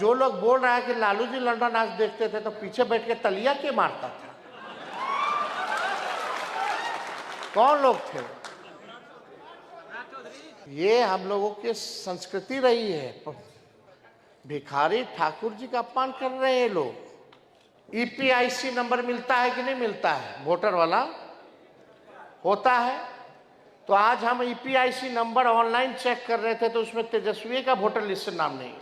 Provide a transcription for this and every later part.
जो लोग बोल रहा है कि लालू जी लंदन आज देखते थे तो पीछे बैठ के तलिया के मारता था, कौन लोग थे? ये हम लोगों की संस्कृति रही है। भिखारी ठाकुर जी का अपमान कर रहे हैं लोग। ईपीआईसी नंबर मिलता है कि नहीं मिलता है? वोटर वाला होता है। तो आज हम ईपीआईसी नंबर ऑनलाइन चेक कर रहे थे तो उसमें तेजस्वी का वोटर लिस्ट से नाम नहीं है।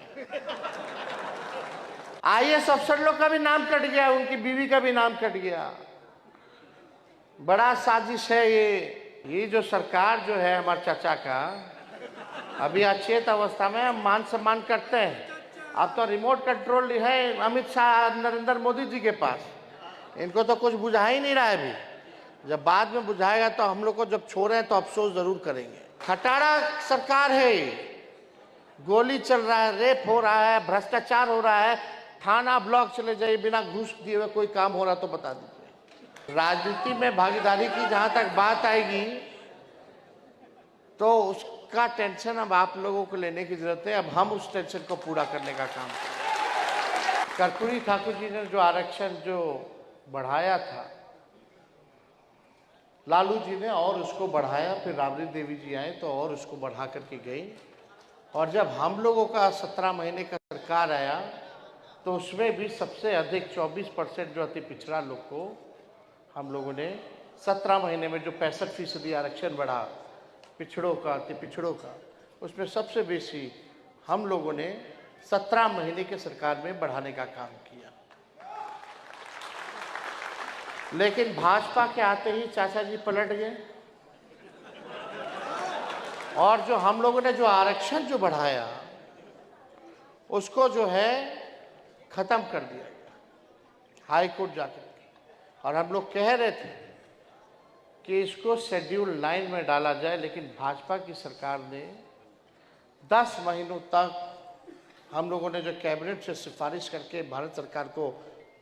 आईएएस अफसर लोग का भी नाम कट गया, उनकी बीवी का भी नाम कट गया। बड़ा साजिश है ये जो सरकार जो है हमारे चाचा का अभी अचेत अवस्था में, हम मान सम्मान करते हैं। अब तो रिमोट कंट्रोल है अमित शाह नरेंद्र मोदी जी के पास, इनको तो कुछ बुझा ही नहीं रहा है अभी। जब बाद में बुझाएगा तो हम लोग को जब छोड़े हैं तो अफसोस जरूर करेंगे। खटारा सरकार है, गोली चल रहा है, रेप हो रहा है, भ्रष्टाचार हो रहा है, थाना ब्लॉक चले जाइए, बिना घूस दिए हुए कोई काम हो रहा तो बता दीजिए। राजनीति में भागीदारी की जहां तक बात आएगी तो उसका टेंशन अब आप लोगों को लेने की जरूरत है। अब हम उस टेंशन को पूरा करने का काम करें। कर्पूरी ठाकुर जी ने जो आरक्षण जो बढ़ाया था, लालू जी ने और उसको बढ़ाया, फिर राबड़ी देवी जी आए तो और उसको बढ़ा करके गई। और जब हम लोगों का 17 महीने का सरकार आया तो उसमें भी सबसे अधिक 24% जो अति पिछड़ा लोग को हम लोगों ने 17 महीने में जो 65% आरक्षण बढ़ा पिछड़ों का, अति पिछड़ों का, उसमें सबसे बेसी हम लोगों ने 17 महीने के सरकार में बढ़ाने का काम किया। लेकिन भाजपा के आते ही चाचा जी पलट गए और जो हम लोगों ने जो आरक्षण जो बढ़ाया उसको जो है खत्म कर दिया हाई कोर्ट जाकर। और हम लोग कह रहे थे कि इसको शेड्यूल 9 में डाला जाए, लेकिन भाजपा की सरकार ने 10 महीनों तक हम लोगों ने जो कैबिनेट से सिफारिश करके भारत सरकार को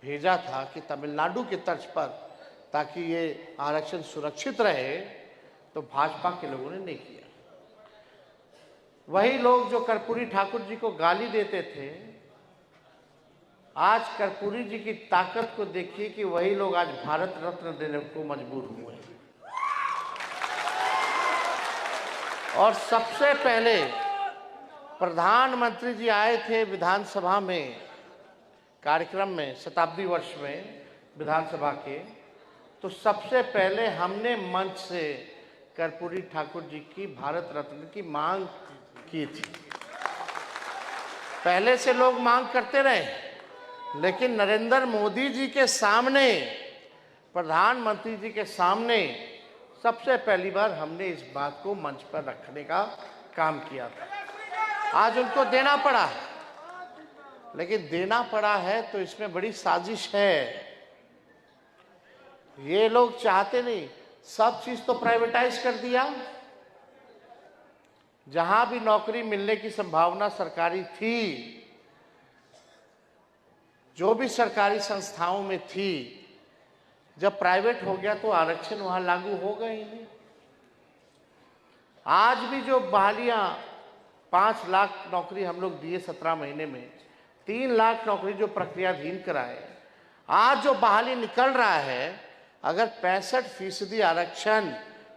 भेजा था कि तमिलनाडु की तर्ज पर ताकि ये आरक्षण सुरक्षित रहे, तो भाजपा के लोगों ने नहीं किया। वही लोग जो कर्पूरी ठाकुर जी को गाली देते थे, आज कर्पूरी जी की ताकत को देखिए कि वही लोग आज भारत रत्न देने को मजबूर हुए हैं। और सबसे पहले प्रधानमंत्री जी आए थे विधानसभा में, कार्यक्रम में, शताब्दी वर्ष में विधानसभा के, तो सबसे पहले हमने मंच से कर्पूरी ठाकुर जी की भारत रत्न की मांग की थी। पहले से लोग मांग करते रहे, लेकिन नरेंद्र मोदी जी के सामने, प्रधानमंत्री जी के सामने सबसे पहली बार हमने इस बात को मंच पर रखने का काम किया था। आज उनको देना पड़ा, लेकिन देना पड़ा है तो इसमें बड़ी साजिश है। ये लोग चाहते नहीं, सब चीज तो प्राइवेटाइज कर दिया। जहां भी नौकरी मिलने की संभावना सरकारी थी, जो भी सरकारी संस्थाओं में थी, जब प्राइवेट हो गया तो आरक्षण वहां लागू होगा ही नहीं। आज भी जो बहालियां 5 लाख नौकरी हम लोग दिए 17 महीने में, 3 लाख नौकरी जो प्रक्रियाधीन कराए, आज जो बहाली निकल रहा है, अगर 65% आरक्षण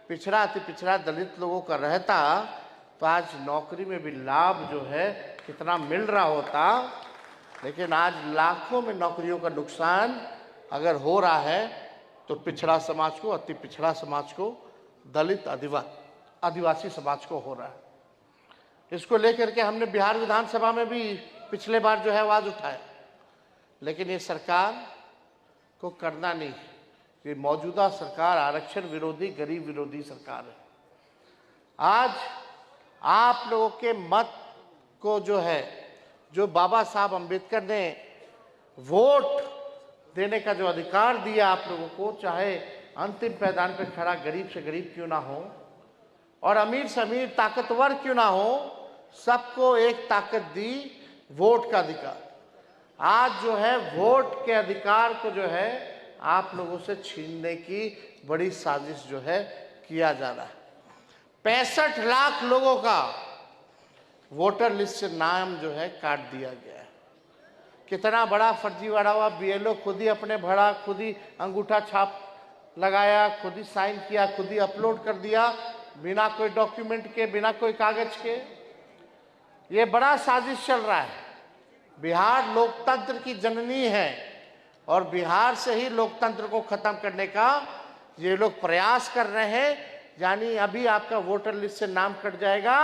पिछड़ा अति पिछड़ा दलित लोगों का रहता तो आज नौकरी में भी लाभ जो है कितना मिल रहा होता। लेकिन आज लाखों में नौकरियों का नुकसान अगर हो रहा है तो पिछड़ा समाज को, अति पिछड़ा समाज को, दलित आदिवासी समाज को हो रहा है। इसको लेकर के हमने बिहार विधानसभा में भी पिछले बार जो है आवाज उठाया, लेकिन ये सरकार को करना नहीं। ये मौजूदा सरकार आरक्षण विरोधी, गरीब विरोधी सरकार है। आज आप लोगों के मत को जो है, जो बाबा साहब अंबेडकर ने वोट देने का जो अधिकार दिया आप लोगों को, चाहे अंतिम पैदान पर खड़ा गरीब से गरीब क्यों ना हो और अमीर से अमीर ताकतवर क्यों ना हो, सबको एक ताकत दी, वोट का अधिकार। आज जो है वोट के अधिकार को जो है आप लोगों से छीनने की बड़ी साजिश जो है किया जा रहा है। 65 लाख लोगों का वोटर लिस्ट से नाम जो है काट दिया गया है। कितना बड़ा फर्जीवाड़ा हुआ। बीएलओ खुद ही अपने भरा, खुद ही अंगूठा छाप लगाया, खुद ही साइन किया, खुद ही अपलोड कर दिया, बिना कोई डॉक्यूमेंट के, बिना कोई कागज के। ये बड़ा साजिश चल रहा है। बिहार लोकतंत्र की जननी है और बिहार से ही लोकतंत्र को खत्म करने का ये लोग प्रयास कर रहे हैं। यानी अभी आपका वोटर लिस्ट से नाम कट जाएगा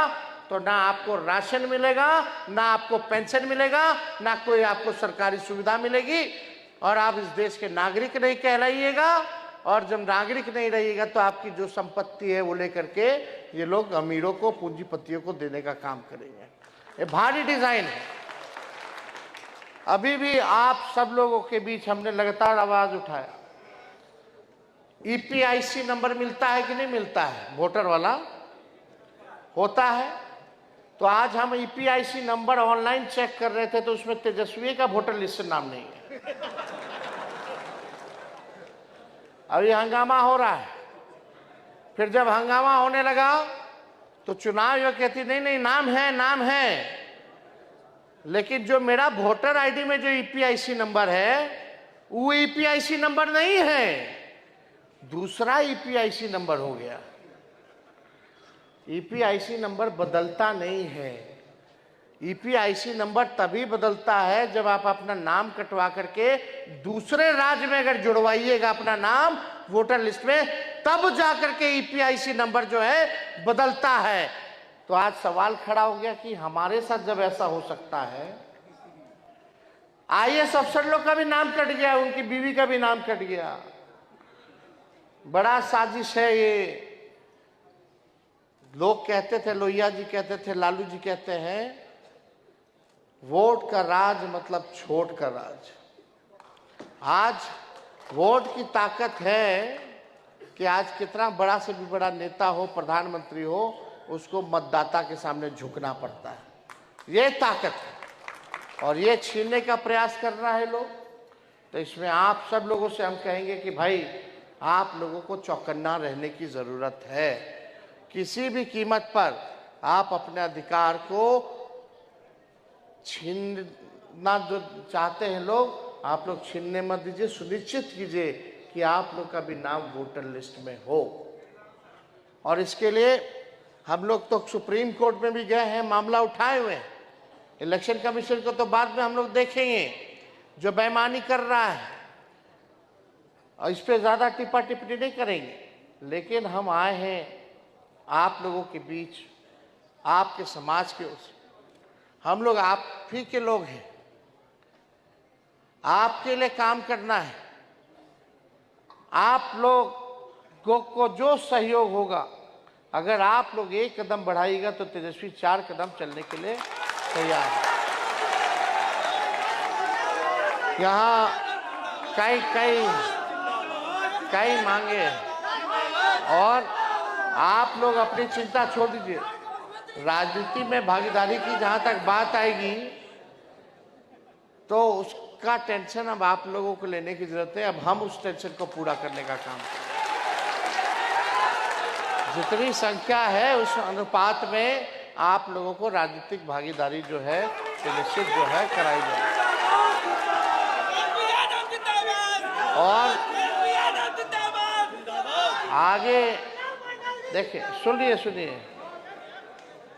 तो ना आपको राशन मिलेगा, ना आपको पेंशन मिलेगा, ना कोई आपको सरकारी सुविधा मिलेगी, और आप इस देश के नागरिक नहीं कहलाइएगा। और जब नागरिक नहीं रहिएगा तो आपकी जो संपत्ति है वो लेकर के ये लोग अमीरों को, पूंजीपतियों को देने का काम करेंगे। ये भारी डिजाइन है। अभी भी आप सब लोगों के बीच हमने लगातार आवाज उठाया, ईपीआईसी नंबर मिलता है कि नहीं मिलता है? वोटर वाला होता है। तो आज हम ईपीआईसी नंबर ऑनलाइन चेक कर रहे थे तो उसमें तेजस्वी का वोटर लिस्ट से नाम नहीं है। अभी हंगामा हो रहा है। फिर जब हंगामा होने लगा तो चुनाव आयोग कहती नहीं नहीं नाम है, नाम है, लेकिन जो मेरा वोटर आईडी में जो ईपीआईसी नंबर है वो ईपीआईसी नंबर नहीं है, दूसरा ईपीआईसी नंबर हो गया। ईपीआईसी नंबर बदलता नहीं है। ईपीआईसी नंबर तभी बदलता है जब आप अपना नाम कटवा करके दूसरे राज्य में अगर जुड़वाइएगा अपना नाम वोटर लिस्ट में, तब जाकर के ईपीआईसी नंबर जो है बदलता है। तो आज सवाल खड़ा हो गया कि हमारे साथ जब ऐसा हो सकता है, आईएएस अफसर लोग का भी नाम कट गया, उनकी बीवी का भी नाम कट गया। बड़ा साजिश है ये। लोग कहते थे, लोहिया जी कहते थे, लालू जी कहते हैं, वोट का राज मतलब छोट का राज। आज वोट की ताकत है कि आज कितना बड़ा से भी बड़ा नेता हो, प्रधानमंत्री हो, उसको मतदाता के सामने झुकना पड़ता है। ये ताकत है और ये छीनने का प्रयास कर रहा है लोग। तो इसमें आप सब लोगों से हम कहेंगे कि भाई आप लोगों को चौकन्ना रहने की जरूरत है। किसी भी कीमत पर आप अपने अधिकार को छीनना जो चाहते हैं लोग, आप लोग छीनने मत दीजिए। सुनिश्चित कीजिए कि आप लोग का भी नाम वोटर लिस्ट में हो। और इसके लिए हम लोग तो सुप्रीम कोर्ट में भी गए हैं, मामला उठाए हुए हैं। इलेक्शन कमीशन को तो बाद में हम लोग देखेंगे जो बेईमानी कर रहा है, और इस पर ज्यादा टिप्पा टिप्पणी नहीं करेंगे। लेकिन हम आए हैं आप लोगों के बीच, आपके समाज के उस, हम लोग आप ही के लोग हैं, आपके लिए काम करना है। आप लोगों को जो सहयोग होगा, अगर आप लोग एक कदम बढ़ाइएगा तो तेजस्वी 4 कदम चलने के लिए तैयार है। यहाँ कई मांगे हैं और आप लोग अपनी चिंता छोड़ दीजिए। राजनीति में भागीदारी की जहां तक बात आएगी तो उसका टेंशन अब आप लोगों को लेने की जरूरत है। अब हम उस टेंशन को पूरा करने का काम करें। जितनी संख्या है उस अनुपात में आप लोगों को राजनीतिक भागीदारी जो है सुनिश्चित जो है कराई जाए। और आगे देखिए, सुनिए,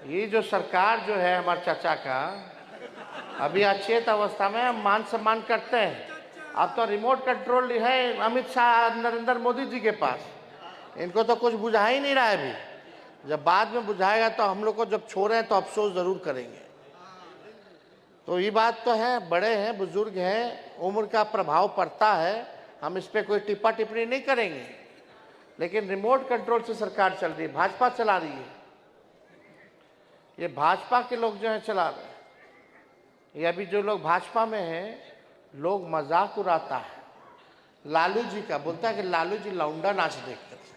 ये जो सरकार जो है हमारे चाचा का, अभी अचेत अवस्था में हम मान सम्मान करते हैं। अब तो रिमोट कंट्रोल है अमित शाह, नरेंद्र मोदी जी के पास। इनको तो कुछ बुझा ही नहीं रहा है अभी। जब बाद में बुझाएगा तो हम लोग को जब छोड़े हैं तो अफसोस जरूर करेंगे। तो ये बात तो है, बड़े हैं, बुजुर्ग हैं, उम्र का प्रभाव पड़ता है, हम इस पर कोई टिप्पा टिप्पणी नहीं करेंगे। लेकिन रिमोट कंट्रोल से सरकार चल रही है, भाजपा चला रही है। ये भाजपा के लोग जो है चला रहे हैं। ये अभी जो लोग भाजपा में हैं, लोग मजाक उड़ाता है लालू जी का, बोलता है कि लालू जी लौंडा नाच देखते थे।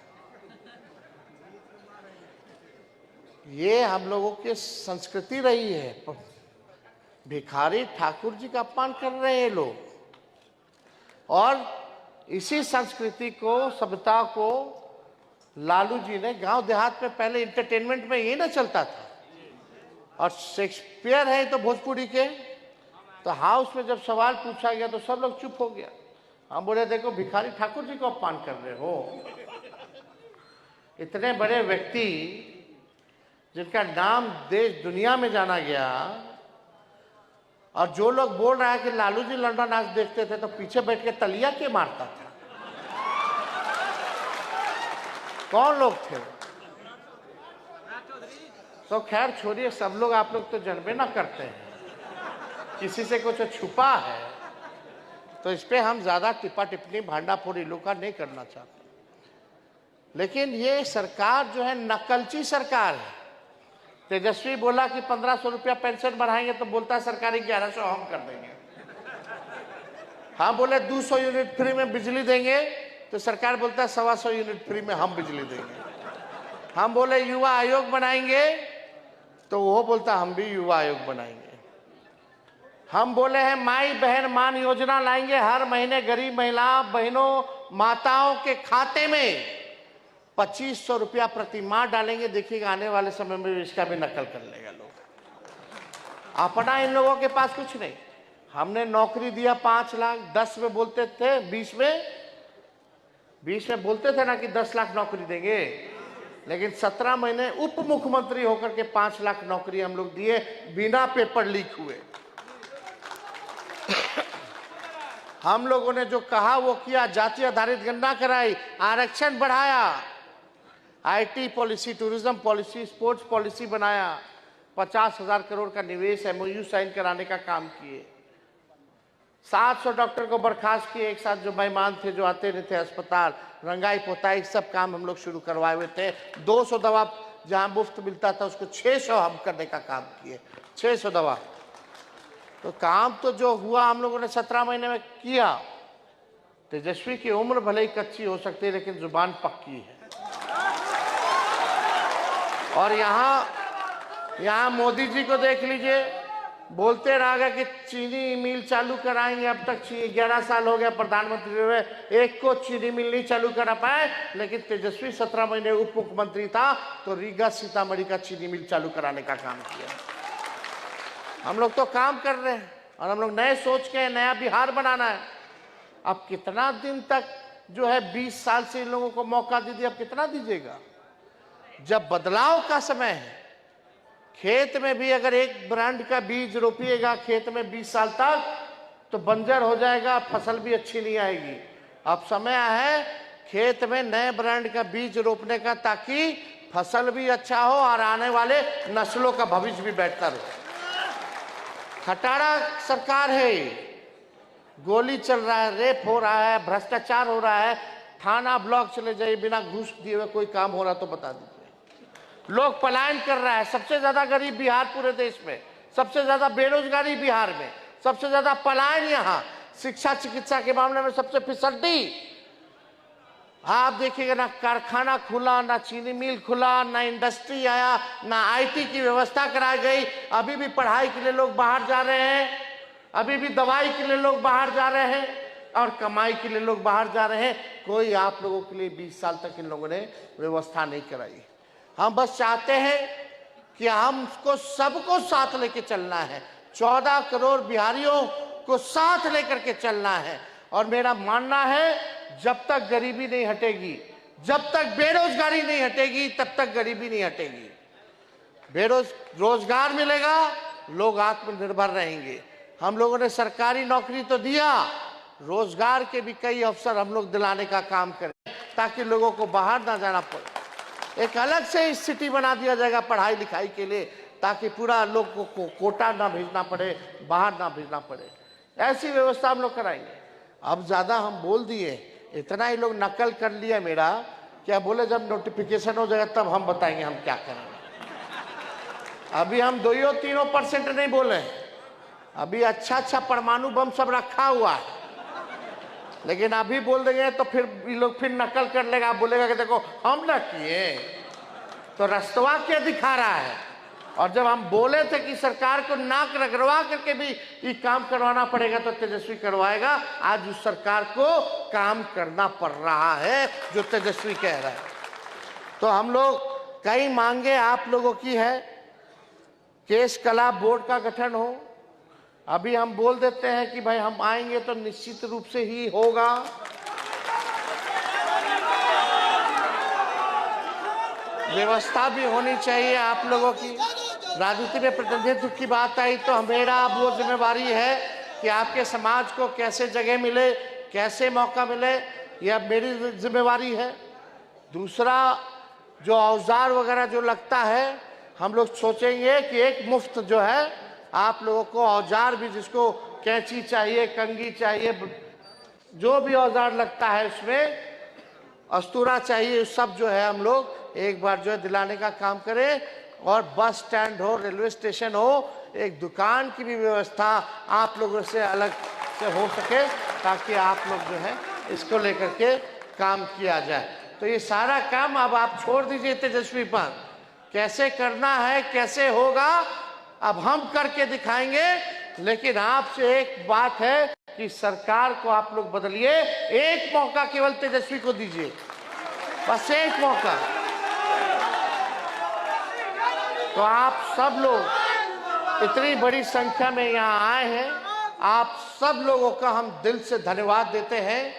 ये हम लोगों की संस्कृति रही है। भिखारी ठाकुर जी का अपमान कर रहे हैं लोग, और इसी संस्कृति को, सभ्यता को लालू जी ने गांव देहात में पहले एंटरटेनमेंट में ये ना चलता था। और शेक्सपियर है तो भोजपुरी के, तो हाउस में जब सवाल पूछा गया तो सब लोग चुप हो गया। हम बोले देखो भिखारी ठाकुर जी को अपमान कर रहे हो। इतने बड़े व्यक्ति जिनका नाम देश दुनिया में जाना गया, और जो लोग बोल रहा है कि लालू जी लंडा नाच देखते थे तो पीछे बैठ के तलिया के मारता था, कौन लोग थे? तो खैर छोड़िए, सब लोग आप लोग तो जनबे ना करते हैं, किसी से कुछ छुपा है तो इस पे हम ज्यादा टिप्पा टिप्पणी भांडाफोड़ी लोग का नहीं करना चाहते। लेकिन ये सरकार जो है नकलची सरकार है। तेजस्वी बोला कि 1500 रुपया पेंशन बढ़ाएंगे तो बोलता है सरकारी 1100 हम कर देंगे। हम बोले 200 यूनिट फ्री में बिजली देंगे तो सरकार बोलता है 125 यूनिट फ्री में हम बिजली देंगे। हम बोले युवा आयोग बनाएंगे तो वो बोलता हम भी युवा आयोग बनाएंगे। हम बोले हैं माई बहन मान योजना लाएंगे, हर महीने गरीब महिला बहनों माताओं के खाते में 2500 रुपया प्रति माह डालेंगे। देखिएगा आने वाले समय में इसका भी नकल कर लेगा लोग। अपना इन लोगों के पास कुछ नहीं। हमने नौकरी दिया 5 लाख, 10 में बोलते थे, 20 में बोलते थे ना कि 10 लाख नौकरी देंगे, लेकिन 17 महीने उप मुख्यमंत्री होकर के 5 लाख नौकरी हम लोग दिए बिना पेपर लीक हुए। हम लोगों ने जो कहा वो किया, जाति आधारित गणना कराई, आरक्षण बढ़ाया, IT policy, tourism policy, sports policy बनाया, 50,000 करोड़ का निवेश एमओयू साइन कराने का काम किए, 700 डॉक्टर को बर्खास्त किए एक साथ जो बेईमान थे, जो आते नहीं थे अस्पताल, रंगाई पोताई सब काम हम लोग शुरू करवाए हुए थे। 200 दवा जहां मुफ्त मिलता था उसको 600 हम करने का काम किए, 600 दवा। तो काम तो जो हुआ हम लोगों ने 17 महीने में किया। तेजस्वी की उम्र भले ही कच्ची हो सकती है लेकिन जुबान पक्की है। और यहाँ मोदी जी को देख लीजिए, बोलते रहा कि चीनी मिल चालू कराएंगे। अब तक 11 साल हो गया प्रधानमंत्री हुए, एक को चीनी मिल नहीं चालू करा पाए। लेकिन तेजस्वी 17 महीने उप मुख्यमंत्री था तो रीगा सीतामढ़ी का चीनी मिल चालू कराने का काम किया। हम लोग तो काम कर रहे हैं और हम लोग नए सोच के नया बिहार बनाना है। अब कितना दिन तक जो है 20 साल से इन लोगों को मौका दीजिए, अब कितना दीजिएगा? जब बदलाव का समय है, खेत में भी अगर एक ब्रांड का बीज रोपिएगा खेत में 20 साल तक तो बंजर हो जाएगा, फसल भी अच्छी नहीं आएगी। अब समय है खेत में नए ब्रांड का बीज रोपने का, ताकि फसल भी अच्छा हो और आने वाले नस्लों का भविष्य भी बेहतर हो। खटारा सरकार है, गोली चल रहा है, रेप हो रहा है, भ्रष्टाचार हो रहा है, थाना ब्लॉक चले जाइए, बिना घूस दिए हुए कोई काम हो रहा तो बता दीजिए। लोग पलायन कर रहा है, सबसे ज्यादा गरीब बिहार पूरे देश में, सबसे ज्यादा बेरोजगारी बिहार में, सबसे ज्यादा पलायन यहाँ, शिक्षा चिकित्सा के मामले में सबसे फिसड्डी। आप देखिएगा ना कारखाना खुला, ना चीनी मिल खुला, ना इंडस्ट्री आया, ना आईटी की व्यवस्था कराई गई। अभी भी पढ़ाई के लिए लोग बाहर जा रहे हैं, अभी भी दवाई के लिए लोग बाहर जा रहे हैं और कमाई के लिए लोग बाहर जा रहे हैं। कोई आप लोगों के लिए 20 साल तक इन लोगों ने व्यवस्था नहीं कराई। हम बस चाहते हैं कि हमको सबको साथ लेके चलना है, 14 करोड़ बिहारियों को साथ लेकर के चलना है। और मेरा मानना है जब तक गरीबी नहीं हटेगी, जब तक बेरोजगारी नहीं हटेगी, तब तक गरीबी नहीं हटेगी। रोजगार मिलेगा, लोग आत्मनिर्भर रहेंगे। हम लोगों ने सरकारी नौकरी तो दिया, रोजगार के भी कई अवसर हम लोग दिलाने का काम करें ताकि लोगों को बाहर ना जाना पड़े। एक अलग से सिटी बना दिया जाएगा पढ़ाई लिखाई के लिए, ताकि पूरा लोग को कोटा ना भेजना पड़े, बाहर ना भेजना पड़े। ऐसी व्यवस्था हम लोग कराएंगे। अब ज्यादा हम बोल दिए, इतना ही लोग नकल कर लिया मेरा, क्या बोले जब नोटिफिकेशन हो जाएगा तब हम बताएंगे हम क्या करेंगे। अभी हम 2-3% नहीं बोले, अभी अच्छा परमाणु बम सब रखा हुआ है, लेकिन अभी बोल देंगे तो फिर ये लोग फिर नकल कर लेगा, बोलेगा कि देखो हम ना किए, तो रस्तवा क्या दिखा रहा है। और जब हम बोले थे कि सरकार को नाक रगड़वा करके भी ये काम करवाना पड़ेगा तो तेजस्वी करवाएगा, आज उस सरकार को काम करना पड़ रहा है जो तेजस्वी कह रहा है। तो हम लोग कई मांगे आप लोगों की है, केस कला बोर्ड का गठन हो, अभी हम बोल देते हैं कि भाई हम आएंगे तो निश्चित रूप से ही होगा। व्यवस्था भी होनी चाहिए आप लोगों की। राजनीति में प्रतिनिधित्व की बात आई तो मेरा अब वो जिम्मेवारी है कि आपके समाज को कैसे जगह मिले, कैसे मौका मिले, यह मेरी जिम्मेवारी है। दूसरा, जो औजार वगैरह जो लगता है, हम लोग सोचेंगे कि एक मुफ्त जो है आप लोगों को औजार भी, जिसको कैंची चाहिए, कंघी चाहिए, जो भी औजार लगता है उसमें, अस्तूरा चाहिए, सब जो है हम लोग एक बार जो है दिलाने का काम करें। और बस स्टैंड हो, रेलवे स्टेशन हो, एक दुकान की भी व्यवस्था आप लोगों से अलग से हो सके, ताकि आप लोग जो है इसको लेकर के काम किया जाए। तो ये सारा काम अब आप छोड़ दीजिए तेजस्वी पर, कैसे करना है, कैसे होगा, अब हम करके दिखाएंगे। लेकिन आपसे एक बात है कि सरकार को आप लोग बदलिए। एक मौका केवल तेजस्वी को दीजिए, बस एक मौका। तो आप सब लोग इतनी बड़ी संख्या में यहाँ आए हैं, आप सब लोगों का हम दिल से धन्यवाद देते हैं।